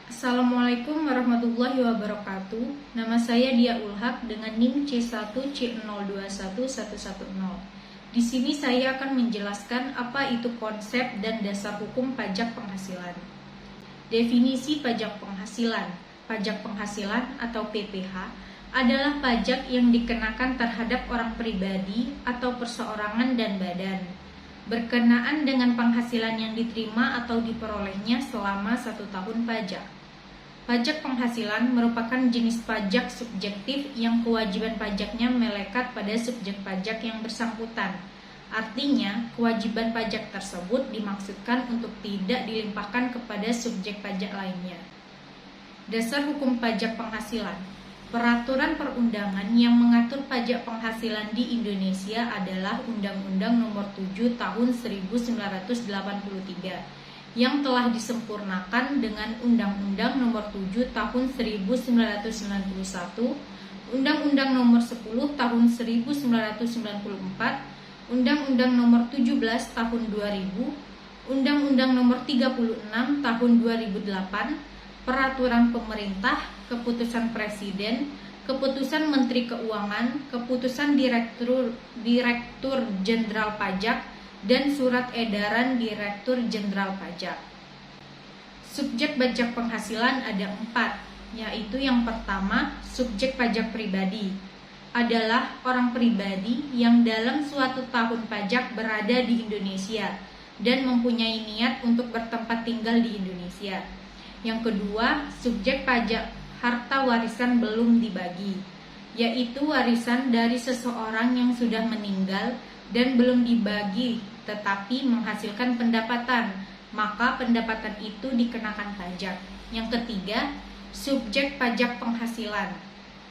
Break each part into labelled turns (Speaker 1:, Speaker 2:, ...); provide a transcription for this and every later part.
Speaker 1: Assalamualaikum warahmatullahi wabarakatuh. Nama saya Dia Ulhak dengan NIM C1C021110. Di sini saya akan menjelaskan apa itu konsep dan dasar hukum pajak penghasilan. Definisi pajak penghasilan. Pajak penghasilan atau PPH adalah pajak yang dikenakan terhadap orang pribadi atau perseorangan dan badan, berkenaan dengan penghasilan yang diterima atau diperolehnya selama 1 tahun pajak. Pajak penghasilan merupakan jenis pajak subjektif yang kewajiban pajaknya melekat pada subjek pajak yang bersangkutan. Artinya, kewajiban pajak tersebut dimaksudkan untuk tidak dilimpahkan kepada subjek pajak lainnya. Dasar hukum pajak penghasilan. Peraturan perundangan yang mengatur pajak penghasilan di Indonesia adalah Undang-Undang Nomor 7 Tahun 1983 yang telah disempurnakan dengan Undang-Undang Nomor 7 Tahun 1991, Undang-Undang Nomor 10 Tahun 1994, Undang-Undang Nomor 17 Tahun 2000, Undang-Undang Nomor 36 Tahun 2008, Peraturan Pemerintah, Keputusan Presiden, Keputusan Menteri Keuangan, Keputusan Direktur Jenderal Pajak, dan Surat Edaran Direktur Jenderal Pajak. Subjek pajak penghasilan ada 4, yaitu yang pertama, subjek pajak pribadi adalah orang pribadi yang dalam suatu tahun pajak berada di Indonesia dan mempunyai niat untuk bertempat tinggal di Indonesia. Yang kedua, subjek pajak harta warisan belum dibagi, yaitu warisan dari seseorang yang sudah meninggal dan belum dibagi tetapi menghasilkan pendapatan, maka pendapatan itu dikenakan pajak. Yang ketiga, subjek pajak penghasilan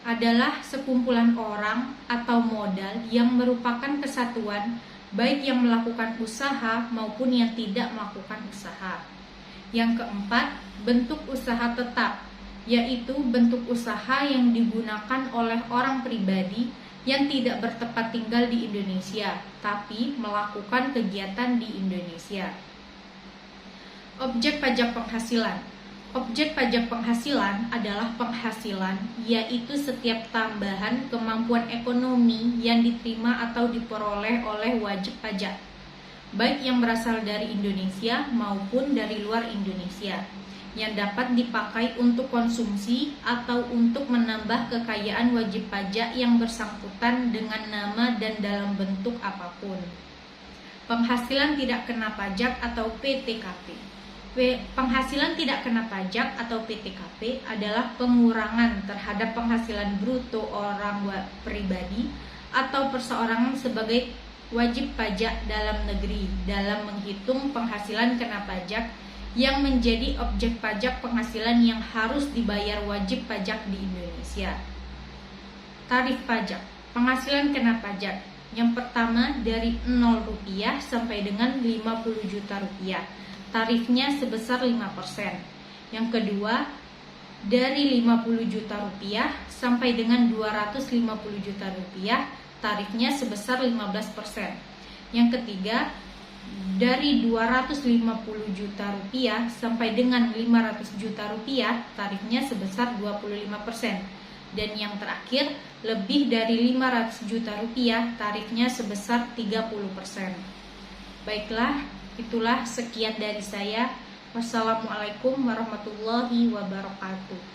Speaker 1: adalah sekumpulan orang atau modal yang merupakan kesatuan baik yang melakukan usaha maupun yang tidak melakukan usaha. Yang keempat, bentuk usaha tetap, yaitu bentuk usaha yang digunakan oleh orang pribadi yang tidak bertempat tinggal di Indonesia, tapi melakukan kegiatan di Indonesia. Objek pajak penghasilan. Objek pajak penghasilan adalah penghasilan, yaitu setiap tambahan kemampuan ekonomi yang diterima atau diperoleh oleh wajib pajak, baik yang berasal dari Indonesia maupun dari luar Indonesia, yang dapat dipakai untuk konsumsi atau untuk menambah kekayaan wajib pajak yang bersangkutan dengan nama dan dalam bentuk apapun. Penghasilan tidak kena pajak atau PTKP. Penghasilan tidak kena pajak atau PTKP adalah pengurangan terhadap penghasilan bruto orang pribadi atau perseorangan sebagai wajib pajak dalam negeri dalam menghitung penghasilan kena pajak yang menjadi objek pajak penghasilan yang harus dibayar wajib pajak di Indonesia. Tarif pajak. Penghasilan kena pajak. Yang pertama dari Rp0 sampai dengan Rp50 juta. Tarifnya sebesar 5%. Yang kedua dari Rp50 juta sampai dengan Rp250 juta. Tarifnya sebesar 15%. Yang ketiga dari Rp250 juta sampai dengan Rp500 juta, tarifnya sebesar 25%. Dan yang terakhir, lebih dari Rp500 juta, tarifnya sebesar 30%. Baiklah, itulah sekian dari saya. Wassalamualaikum warahmatullahi wabarakatuh.